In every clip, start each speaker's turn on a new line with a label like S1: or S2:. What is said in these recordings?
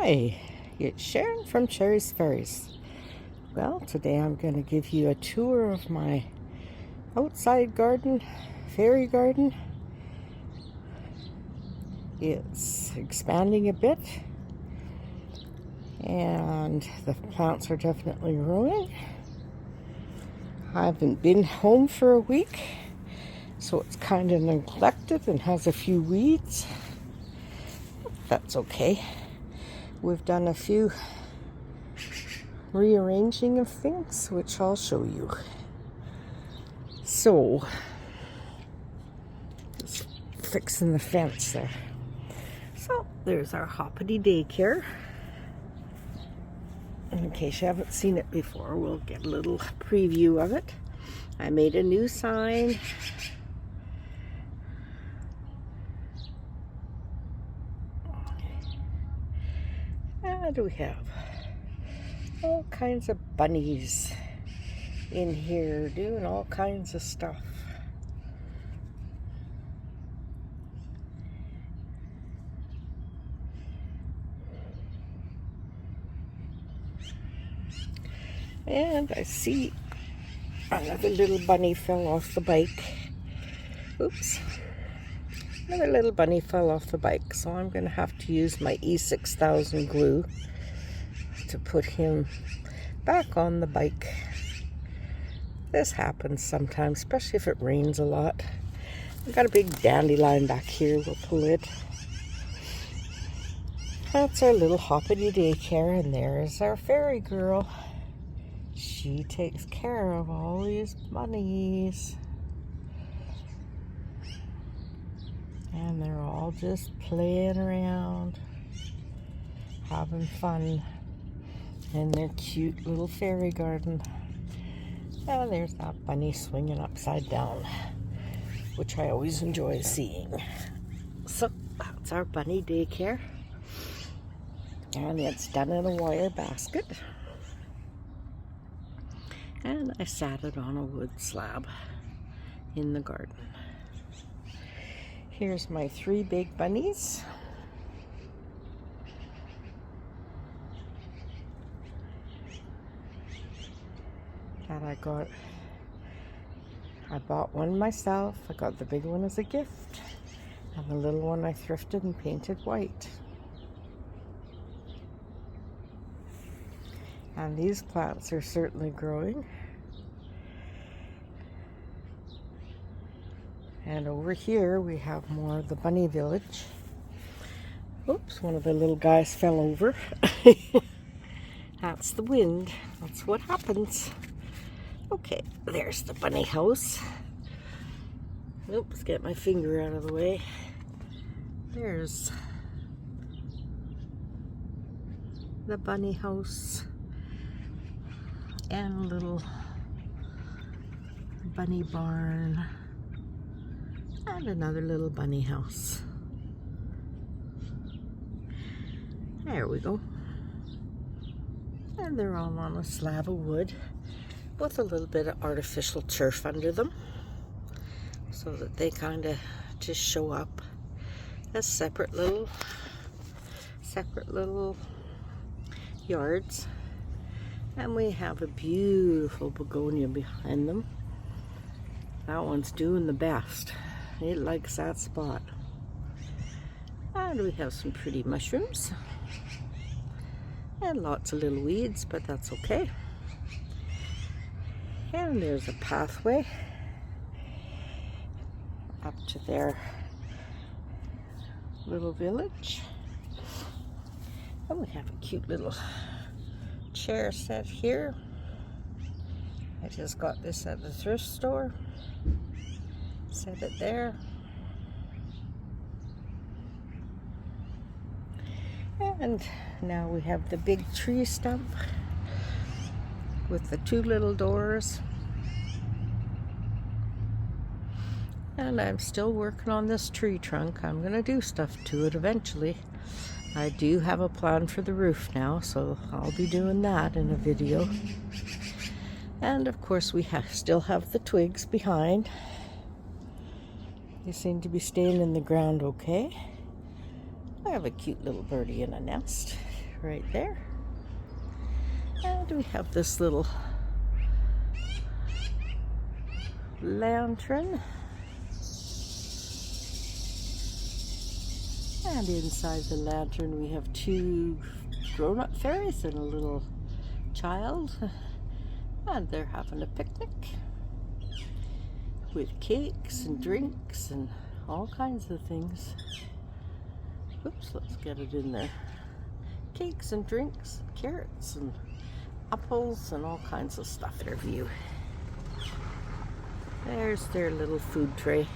S1: Hi, it's Sharon from Sherry's Fairies. Well, today I'm going to give you a tour of my outside garden, fairy garden. It's expanding a bit, and the plants are definitely growing. I haven't been home for a week, so it's kind of neglected and has a few weeds. That's okay. We've done a few rearranging of things, which I'll show you. So, just fixing the fence there. So, there's our Hoppity daycare. In case you haven't seen it before, we'll get a little preview of it. I made a new sign. And we have all kinds of bunnies in here doing all kinds of stuff. And I see another little bunny fell off the bike. Oops. Another little bunny fell off the bike, so I'm going to have to use my E6000 glue to put him back on the bike. This happens sometimes, especially if it rains a lot. I've got a big dandelion back here. We'll pull it. That's our little Hoppity daycare, and there's our fairy girl. She takes care of all these bunnies. And they're all just playing around, having fun in their cute little fairy garden. And there's that bunny swinging upside down, which I always enjoy seeing. So that's our bunny daycare. And it's done in a wire basket. And I sat it on a wood slab in the garden. Here's my 3 big bunnies. That I bought one myself. I got the big one as a gift. And the little one I thrifted and painted white. And these plants are certainly growing. And over here we have more of the bunny village. Oops, one of the little guys fell over. That's the wind. That's what happens. Okay, there's the bunny house. Oops, get my finger out of the way. There's the bunny house. And a little bunny barn. And another little bunny house. There we go. And they're all on a slab of wood with a little bit of artificial turf under them, so that they kind of just show up as separate little yards. And we have a beautiful begonia behind them. That one's doing the best. It likes that spot. And we have some pretty mushrooms. And lots of little weeds, but that's okay. And there's a pathway up to their little village. And we have a cute little chair set here. I just got this at the thrift store. Set it there. And now we have the big tree stump with the 2 little doors. And I'm still working on this tree trunk. I'm going to do stuff to it eventually. I do have a plan for the roof now, so I'll be doing that in a video. And of course we still have the twigs behind. They seem to be staying in the ground okay. I have a cute little birdie in a nest right there. And we have this little lantern. And inside the lantern we have 2 grown-up fairies and a little child. And they're having a picnic with cakes and drinks and all kinds of things. Oops, let's get it in there. Cakes and drinks, carrots and apples and all kinds of stuff. Their view. There's their little food tray.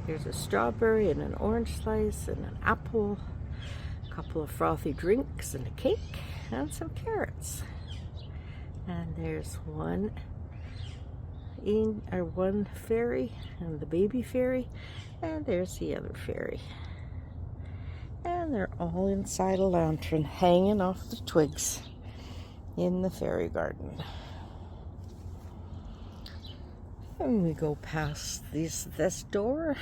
S1: There's a strawberry and an orange slice and an apple, a couple of frothy drinks and a cake and some carrots. And there's one fairy and the baby fairy, and there's the other fairy. And they're all inside a lantern hanging off the twigs in the fairy garden. And we go past this door,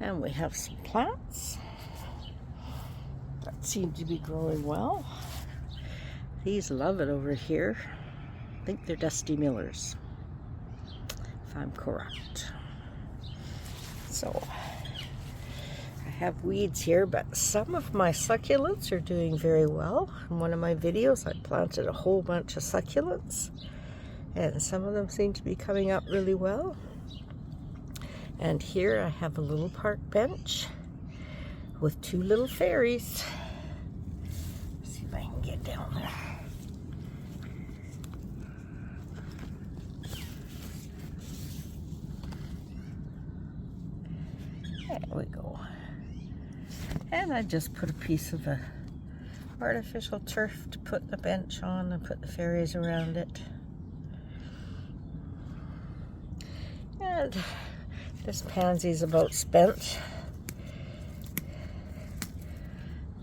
S1: and we have some plants that seem to be growing well. These love it over here. I think they're Dusty Millers, if I'm correct. So I have weeds here, but some of my succulents are doing very well. In one of my videos, I planted a whole bunch of succulents, and some of them seem to be coming up really well. And here I have a little park bench with 2 little fairies. Let's see if I can get down there. There we go. And I just put a piece of artificial turf to put the bench on and put the fairies around it. And this pansy's about spent,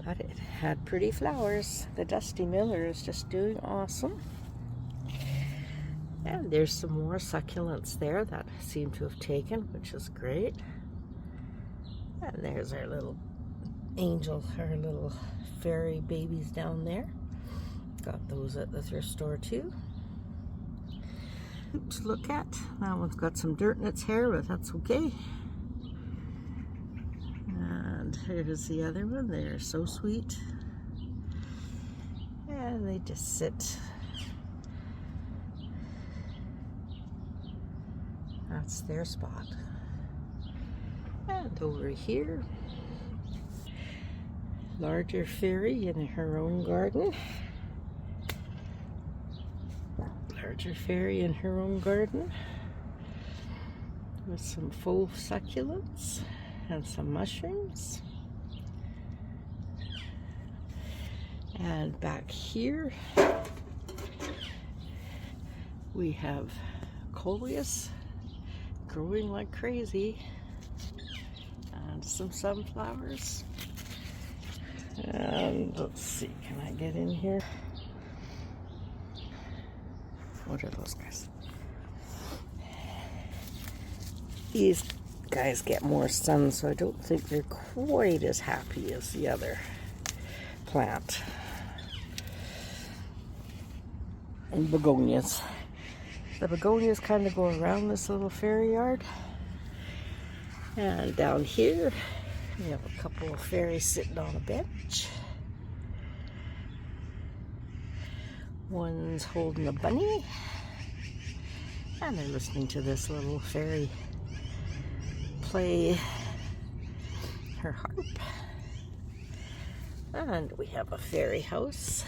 S1: but it had pretty flowers. The Dusty Miller is just doing awesome. And there's some more succulents there that seem to have taken, which is great. And there's our little angel, our little fairy babies down there. Got those at the thrift store too. To look at. That one's got some dirt in its hair, but that's okay. And here's the other one. They're so sweet. And they just sit. That's their spot. And over here, larger fairy in her own garden. Larger fairy in her own garden with some faux succulents and some mushrooms. And back here we have coleus growing like crazy, and some sunflowers. And let's see, can I get in here? What are those guys? These guys get more sun, so I don't think they're quite as happy as the other plant. And begonias. The begonias kind of go around this little fairy yard. And down here, we have a couple of fairies sitting on a bench. One's holding a bunny, and they're listening to this little fairy play her harp. And we have a fairy house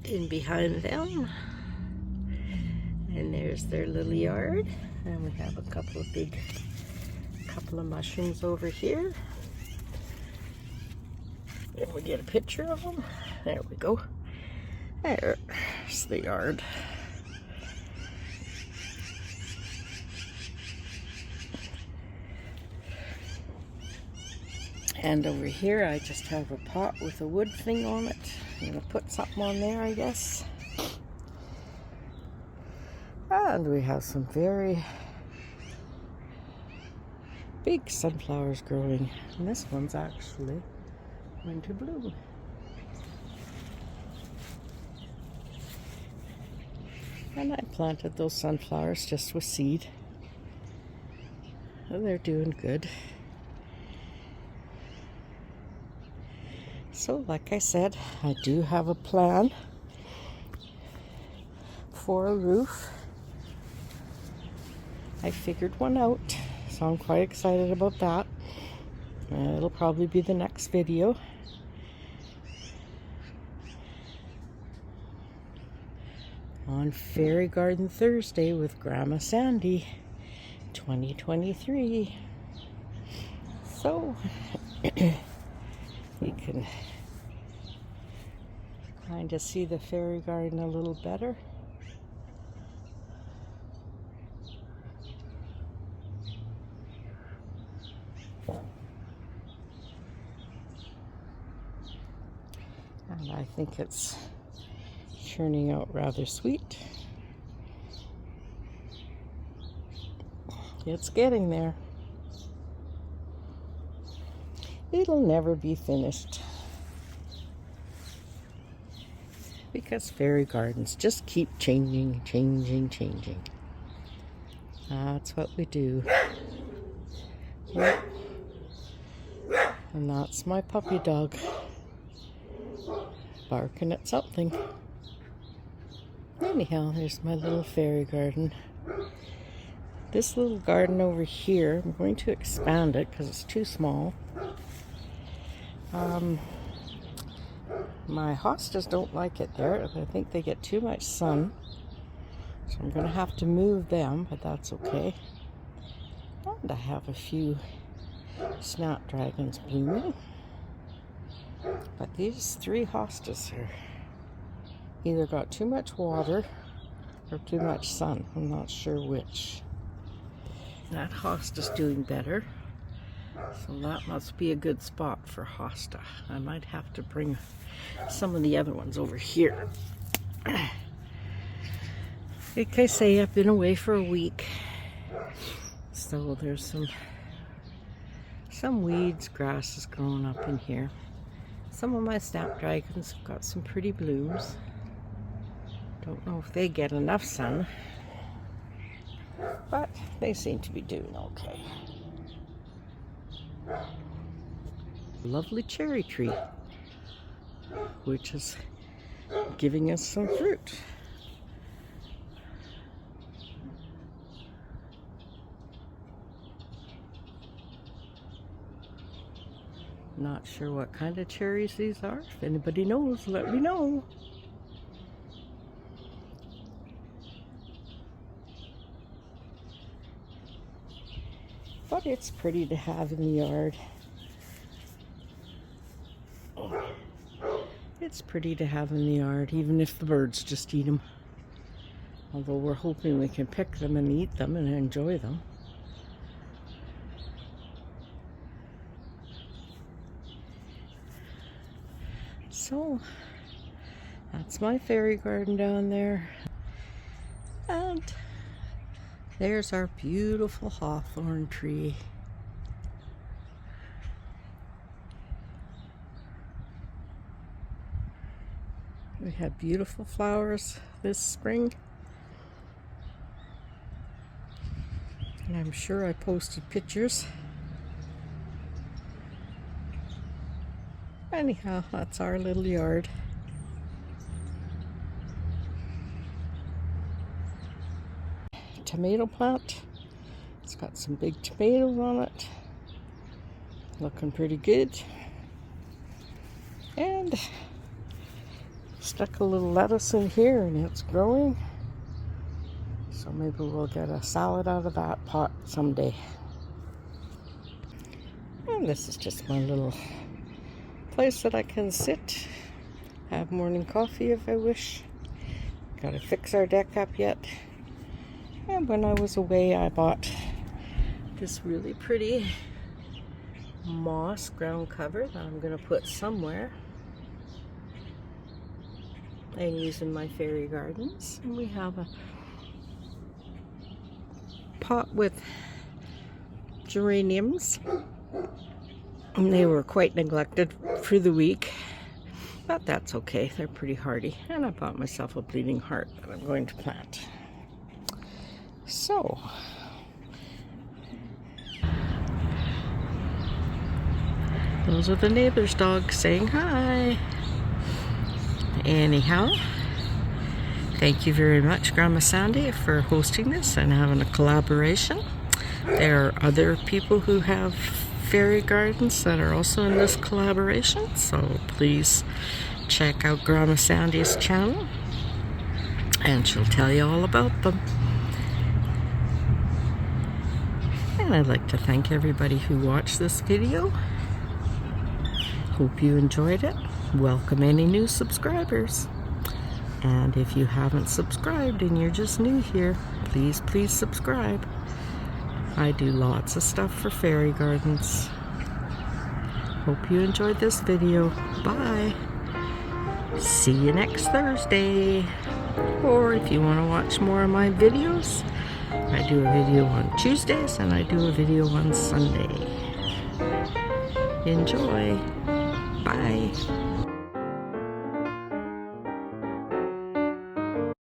S1: in behind them. And there's their little yard. And we have a couple of mushrooms over here. And we get a picture of them. There we go. There's the yard. And over here I just have a pot with a wood thing on it. I'm going to put something on there, I guess. And we have some very big sunflowers growing. And this one's actually into bloom. And I planted those sunflowers just with seed. And they're doing good. So, like I said, I do have a plan for a roof. I figured one out, so I'm quite excited about that. It'll probably be the next video. On Fairy Garden Thursday with Grandma Sandy 2023. So you can kind of see the fairy garden a little better. And I think it's turning out rather sweet. It's getting there. It'll never be finished, because fairy gardens just keep changing. That's what we do. Yep. And that's my puppy dog barking at something. Anyhow, there's my little fairy garden. This little garden over here, I'm going to expand it because it's too small. My hostas don't like it there. I think they get too much sun. So I'm going to have to move them, but that's okay. And I have a few snapdragons blooming. But these 3 hostas are either got too much water or too much sun. I'm not sure which. That hosta's doing better. So that must be a good spot for hosta. I might have to bring some of the other ones over here. Like I say, I've been away for a week. So there's some weeds, grasses growing up in here. Some of my snapdragons have got some pretty blooms. Don't know if they get enough sun, but they seem to be doing okay. Lovely cherry tree, which is giving us some fruit. Not sure what kind of cherries these are. If anybody knows, let me know. But it's pretty to have in the yard. It's pretty to have in the yard, even if the birds just eat them. Although we're hoping we can pick them and eat them and enjoy them. So, that's my fairy garden down there. And there's our beautiful hawthorn tree. We had beautiful flowers this spring. And I'm sure I posted pictures. Anyhow, that's our little yard. Tomato plant. It's got some big tomatoes on it. Looking pretty good. And stuck a little lettuce in here and it's growing. So maybe we'll get a salad out of that pot someday. And this is just my little place that I can sit, have morning coffee if I wish. Gotta fix our deck up yet. And when I was away, I bought this really pretty moss ground cover that I'm gonna put somewhere and use in my fairy gardens. And we have a pot with geraniums. And they were quite neglected through the week. But that's okay. They're pretty hardy. And I bought myself a bleeding heart that I'm going to plant. So, those are the neighbor's dogs saying hi. Anyhow, thank you very much, Grandma Sandy, for hosting this and having a collaboration. There are other people who have fairy gardens that are also in this collaboration, so please check out Grandma Sandy's channel and she'll tell you all about them. And I'd like to thank everybody who watched this video. Hope you enjoyed it. Welcome any new subscribers. And if you haven't subscribed and you're just new here, please subscribe. I do lots of stuff for fairy gardens. Hope you enjoyed this video. Bye. See you next Thursday. Or if you want to watch more of my videos, I do a video on Tuesdays and I do a video on Sunday. Enjoy. Bye.